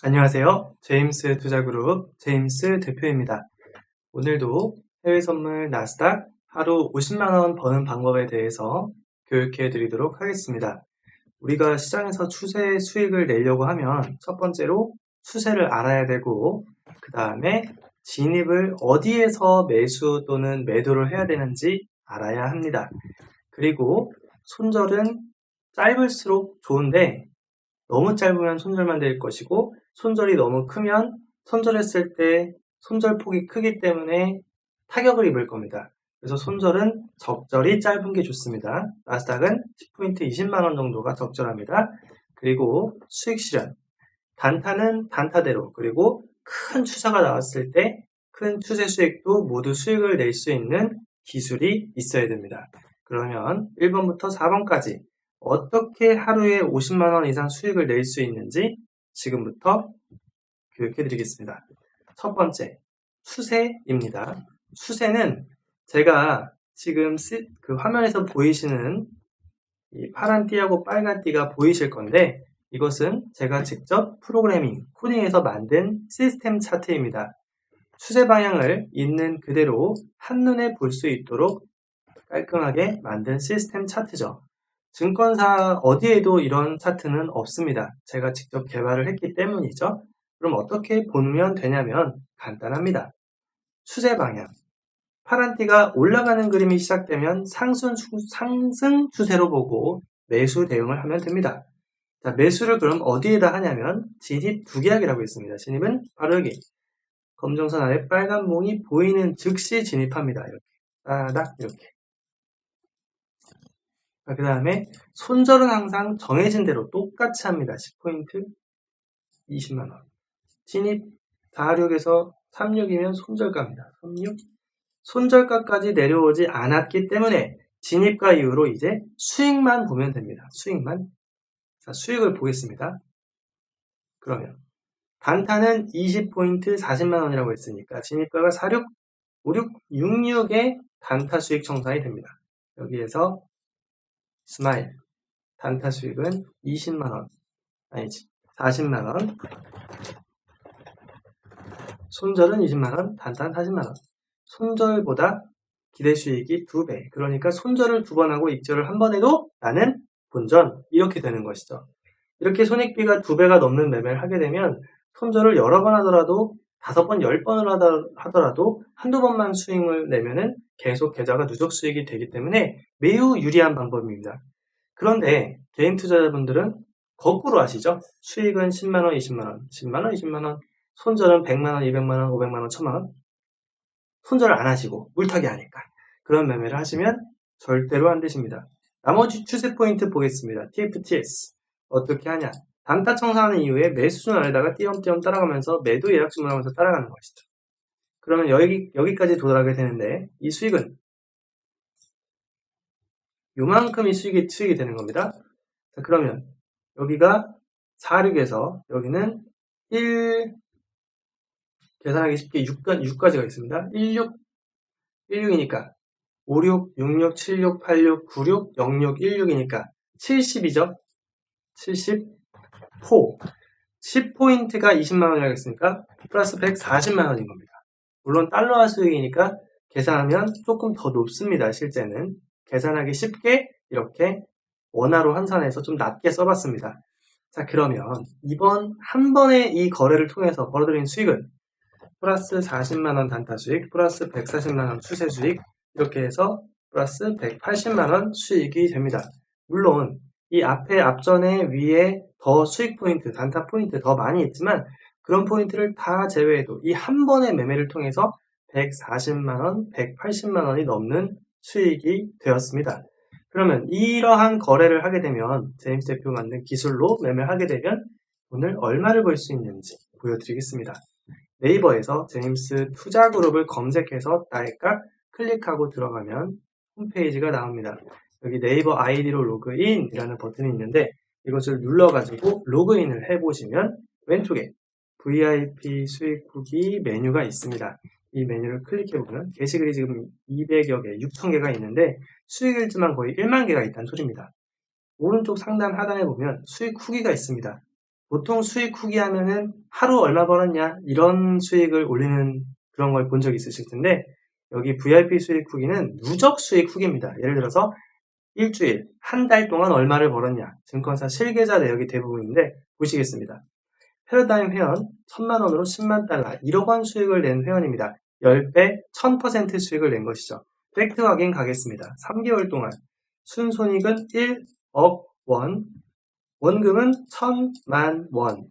안녕하세요. 제임스 투자그룹 제임스 대표입니다. 오늘도 해외 선물 나스닥 하루 50만원 버는 방법에 대해서 교육해 드리도록 하겠습니다. 우리가 시장에서 추세 수익을 내려고 하면 첫 번째로 추세를 알아야 되고, 그 다음에 진입을 어디에서 매수 또는 매도를 해야 되는지 알아야 합니다. 그리고 손절은 짧을수록 좋은데 너무 짧으면 손절만 될 것이고, 손절이 너무 크면 손절했을 때 손절폭이 크기 때문에 타격을 입을 겁니다. 그래서 손절은 적절히 짧은 게 좋습니다. 나스닥은 10포인트 20만원 정도가 적절합니다. 그리고 수익 실현. 단타는 단타대로, 그리고 큰 추세가 나왔을 때 큰 추세 수익도 모두 수익을 낼 수 있는 기술이 있어야 됩니다. 그러면 1번부터 4번까지 어떻게 하루에 50만원 이상 수익을 낼 수 있는지 지금부터 교육해 드리겠습니다. 첫 번째, 추세입니다. 추세는 제가 지금 그 화면에서 보이시는 이 파란 띠하고 빨간 띠가 보이실 건데, 이것은 제가 직접 프로그래밍, 코딩해서 만든 시스템 차트입니다. 추세 방향을 있는 그대로 한눈에 볼 수 있도록 깔끔하게 만든 시스템 차트죠. 증권사 어디에도 이런 차트는 없습니다. 제가 직접 개발을 했기 때문이죠. 그럼 어떻게 보면 되냐면 간단합니다. 추세 방향. 파란 띠가 올라가는 그림이 시작되면 상승 추세로 보고 매수 대응을 하면 됩니다. 자, 매수를 그럼 어디에다 하냐면 진입 두개하기라고 했습니다. 진입은 바로 여기. 검정선 아래 빨간 봉이 보이는 즉시 진입합니다. 이렇게. 따닥 이렇게. 그 다음에 손절은 항상 정해진 대로 똑같이 합니다. 10포인트 20만원. 진입 46에서 36이면 손절가입니다. 36. 손절가까지 내려오지 않았기 때문에 진입가 이후로 이제 수익만 보면 됩니다. 수익만. 자, 수익을 보겠습니다. 그러면 단타는 20포인트 40만원이라고 했으니까 진입가가 46, 56, 66의 단타 수익 청산이 됩니다. 여기에서 스마일. 단타 수익은 20만원. 아니지. 40만원. 손절은 20만원. 단타는 40만원. 손절보다 기대 수익이 2배. 그러니까 손절을 2번 하고 익절을 1번 해도 나는 본전. 이렇게 되는 것이죠. 이렇게 손익비가 2배가 넘는 매매를 하게 되면 손절을 여러 번 하더라도 5번, 10번을 하더라도 한두 번만 수익을 내면은 계속 계좌가 누적 수익이 되기 때문에 매우 유리한 방법입니다. 그런데 개인 투자자분들은 거꾸로 하시죠. 수익은 10만원, 20만원, 10만원, 20만원, 손절은 100만원, 200만원, 500만원, 1000만원. 손절을 안 하시고 물타기 하니까 그런 매매를 하시면 절대로 안 되십니다. 나머지 추세 포인트 보겠습니다. TFTS 어떻게 하냐? 단타 청산하는 이후에 매수준 안에다가 띄엄띄엄 따라가면서 매도 예약 주문하면서 따라가는 것이죠. 그러면 여기까지 도달하게 되는데 이 수익은 요만큼이 수익이 되는 겁니다. 자, 그러면 여기가 46에서 여기는 1 계산하기 쉽게 6까지가 있습니다. 16이니까 56, 66, 76, 86, 96, 06, 16이니까 70이죠. 70포. 10포인트가 20만원이라고 했으니까 플러스 140만원인 겁니다. 물론 달러화 수익이니까 계산하면 조금 더 높습니다. 실제는. 계산하기 쉽게 이렇게 원화로 환산해서 좀 낮게 써봤습니다. 자, 그러면 이번 한 번의 이 거래를 통해서 벌어들인 수익은 플러스 40만원 단타 수익, 플러스 140만원 추세 수익, 이렇게 해서 플러스 180만원 수익이 됩니다. 물론 이 앞전에 위에 더 수익 포인트, 단타 포인트 더 많이 있지만 그런 포인트를 다 제외해도 이 한 번의 매매를 통해서 140만원, 180만원이 넘는 수익이 되었습니다. 그러면 이러한 거래를 하게 되면 제임스 대표가 만든 기술로 매매를 하게 되면 오늘 얼마를 벌 수 있는지 보여드리겠습니다. 네이버에서 제임스 투자그룹을 검색해서 딸깍 클릭하고 들어가면 홈페이지가 나옵니다. 여기 네이버 아이디로 로그인이라는 버튼이 있는데 이것을 눌러가지고 로그인을 해보시면 왼쪽에 VIP 수익 후기 메뉴가 있습니다. 이 메뉴를 클릭해보면 게시글이 지금 200여 개, 6,000개가 있는데 수익 일지만 거의 1만 개가 있다는 소리입니다. 오른쪽 상단 하단에 보면 수익 후기가 있습니다. 보통 수익 후기 하면은 하루 얼마 벌었냐 이런 수익을 올리는 그런 걸 본 적 있으실 텐데 여기 VIP 수익 후기는 누적 수익 후기입니다. 예를 들어서 일주일, 한 달 동안 얼마를 벌었냐 증권사 실계좌 내역이 대부분인데 보시겠습니다. 패러다임 회원 1000만 원으로 10만 달러 1억 원 수익을 낸 회원입니다. 10배 1000% 수익을 낸 것이죠. 팩트 확인 가겠습니다. 3개월 동안 순손익은 1억 원, 원금은 1000만 원.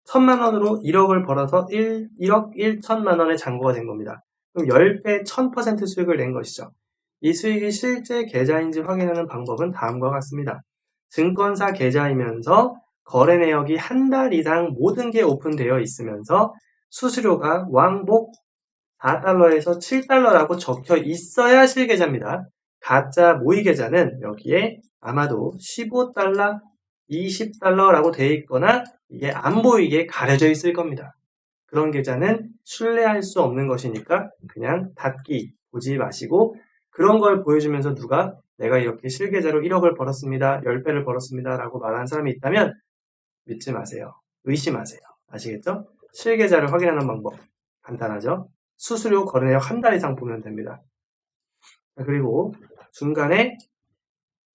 1000만 원으로 1억을 벌어서 1억 1천만 원의 잔고가 된 겁니다. 그럼 10배 1000% 수익을 낸 것이죠. 이 수익이 실제 계좌인지 확인하는 방법은 다음과 같습니다. 증권사 계좌이면서 거래 내역이 한 달 이상 모든 게 오픈되어 있으면서 수수료가 왕복 4달러에서 7달러라고 적혀 있어야 실계좌입니다. 가짜 모의 계좌는 여기에 아마도 15달러, 20달러라고 되어 있거나 이게 안 보이게 가려져 있을 겁니다. 그런 계좌는 신뢰할 수 없는 것이니까 그냥 닫기 보지 마시고 그런 걸 보여주면서 누가 내가 이렇게 실계좌로 1억을 벌었습니다. 10배를 벌었습니다. 라고 말하는 사람이 있다면 믿지 마세요. 의심하세요. 아시겠죠? 실계좌를 확인하는 방법 간단하죠? 수수료 거래 내역 한 달 이상 보면 됩니다. 그리고 중간에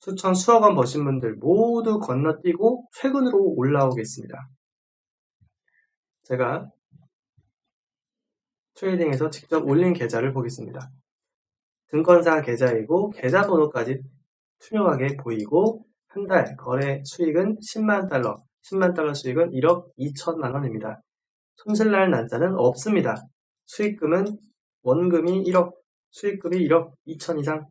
수천 수억 원 버신 분들 모두 건너뛰고 최근으로 올라오겠습니다. 제가 트레이딩에서 직접 올린 계좌를 보겠습니다. 증권사 계좌이고 계좌 번호까지 투명하게 보이고 한 달 거래 수익은 10만 달러, 10만 달러 수익은 1억 2천만 원입니다. 손실날 날짜는 없습니다. 수익금은 원금이 1억, 수익금이 1억 2천 이상,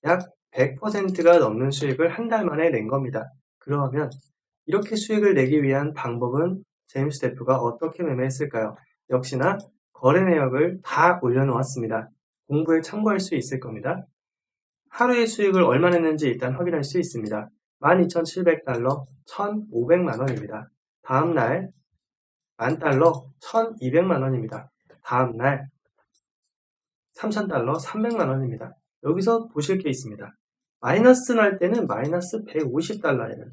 약 100%가 넘는 수익을 한 달 만에 낸 겁니다. 그러면 이렇게 수익을 내기 위한 방법은 제임스 대표가 어떻게 매매했을까요? 역시나 거래 내역을 다 올려놓았습니다. 공부에 참고할 수 있을 겁니다. 하루의 수익을 얼마 냈는지 일단 확인할 수 있습니다. 12,700달러, 1,500만 원입니다. 다음날 10,000달러, 1,200만 원입니다. 다음날 3,000달러, 300만 원입니다. 여기서 보실 게 있습니다. 마이너스 날 때는 마이너스 150달러에는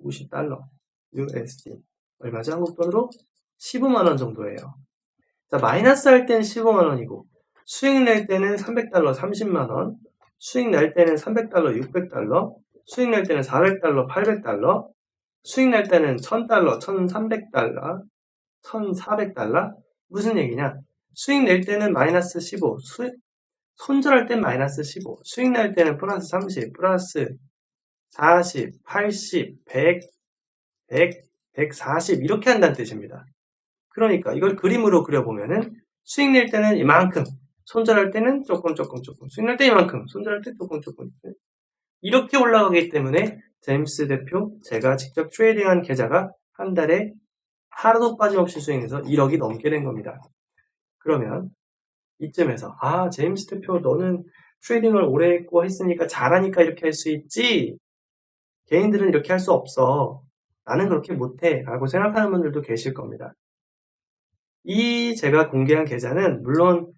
50달러 USD 얼마죠? 한국 돈으로 15만 원 정도예요. 자, 마이너스 할 때는 15만 원이고 수익 낼 때는 300달러 30만 원, 수익 낼 때는 300달러 600달러, 수익 낼 때는 400달러 800달러, 수익 낼 때는 1000달러 1300달러, 1400달러? 무슨 얘기냐? 수익 낼 때는 마이너스 15, 손절할 땐 마이너스 15, 수익 낼 때는 플러스 30, 플러스 40, 80, 100, 100, 140 이렇게 한다는 뜻입니다. 그러니까 이걸 그림으로 그려보면은 수익 낼 때는 이만큼, 손절할 때는 조금, 수익 낼 때 이만큼, 손절할 때 조금. 이렇게 올라가기 때문에 제임스 대표, 제가 직접 트레이딩한 계좌가 한 달에 하루도 빠짐없이 수익해서 1억이 넘게 된 겁니다. 그러면 이쯤에서 제임스 대표 너는 트레이딩을 오래 했고 했으니까 잘하니까 이렇게 할 수 있지 개인들은 이렇게 할 수 없어 나는 그렇게 못해 라고 생각하는 분들도 계실 겁니다. 이 제가 공개한 계좌는 물론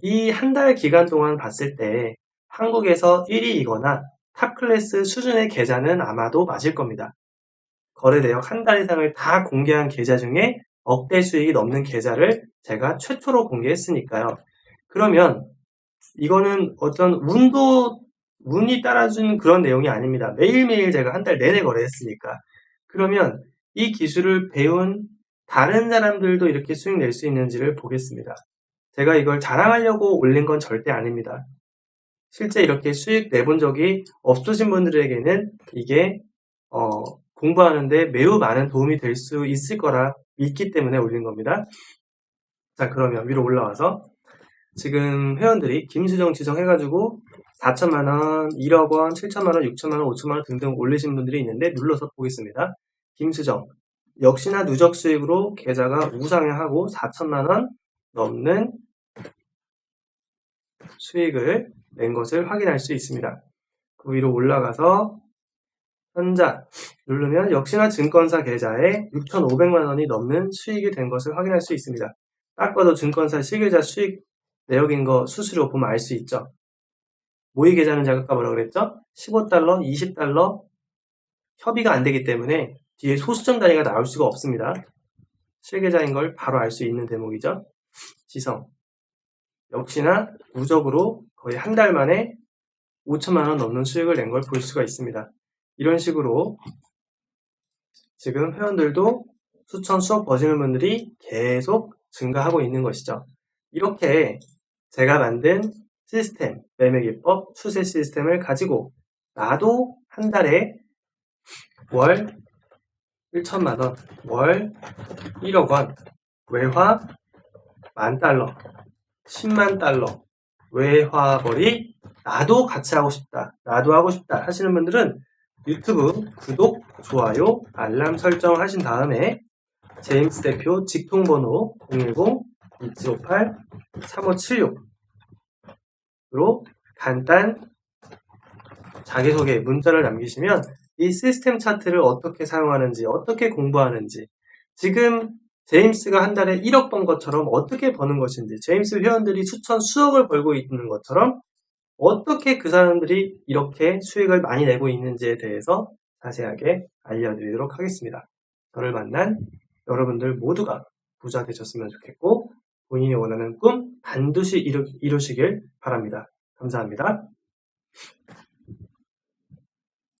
이 한 달 기간 동안 봤을 때 한국에서 1위이거나 탑클래스 수준의 계좌는 아마도 맞을 겁니다. 거래 내역 한 달 이상을 다 공개한 계좌 중에 억대 수익이 넘는 계좌를 제가 최초로 공개했으니까요. 그러면 이거는 어떤 운이 따라준 그런 내용이 아닙니다. 매일매일 제가 한 달 내내 거래했으니까. 그러면 이 기술을 배운 다른 사람들도 이렇게 수익 낼 수 있는지를 보겠습니다. 제가 이걸 자랑하려고 올린 건 절대 아닙니다. 실제 이렇게 수익 내본 적이 없으신 분들에게는 이게 공부하는데 매우 많은 도움이 될 수 있을 거라 믿기 때문에 올린 겁니다. 자, 그러면 위로 올라와서 지금 회원들이 김수정 지정해가지고 4천만원, 1억원, 7천만원, 6천만원, 5천만원 등등 올리신 분들이 있는데 눌러서 보겠습니다. 김수정 역시나 누적 수익으로 계좌가 우상향하고 4천만원 넘는 수익을 낸 것을 확인할 수 있습니다. 그 위로 올라가서 현자 누르면 역시나 증권사 계좌에 6,500만 원이 넘는 수익이 된 것을 확인할 수 있습니다. 딱 봐도 증권사 실계좌 수익 내역인 거 수수료 보면 알 수 있죠. 모의 계좌는 제가 아까 뭐라고 그랬죠? 15달러, 20달러 협의가 안 되기 때문에 뒤에 소수점 단위가 나올 수가 없습니다. 실계좌인 걸 바로 알 수 있는 대목이죠. 지성. 역시나 누적으로 거의 한 달 만에 5천만 원 넘는 수익을 낸 걸 볼 수가 있습니다. 이런 식으로 지금 회원들도 수천 수억 버즈널분들이 계속 증가하고 있는 것이죠. 이렇게 제가 만든 시스템, 매매기법, 추세 시스템을 가지고 나도 한 달에 월 1천만 원, 월 1억 원, 외화 10,000달러, 10만 달러, 외화벌이 나도 같이 하고 싶다, 나도 하고 싶다 하시는 분들은 유튜브 구독, 좋아요, 알람 설정 하신 다음에 제임스 대표 직통번호 010-2758-3576로 간단 자기소개 문자를 남기시면 이 시스템 차트를 어떻게 사용하는지, 어떻게 공부하는지, 지금 제임스가 한 달에 1억 번 것처럼 어떻게 버는 것인지, 제임스 회원들이 수천 수억을 벌고 있는 것처럼 어떻게 그 사람들이 이렇게 수익을 많이 내고 있는지에 대해서 자세하게 알려드리도록 하겠습니다. 저를 만난 여러분들 모두가 부자 되셨으면 좋겠고 본인이 원하는 꿈 반드시 이루시길 바랍니다. 감사합니다.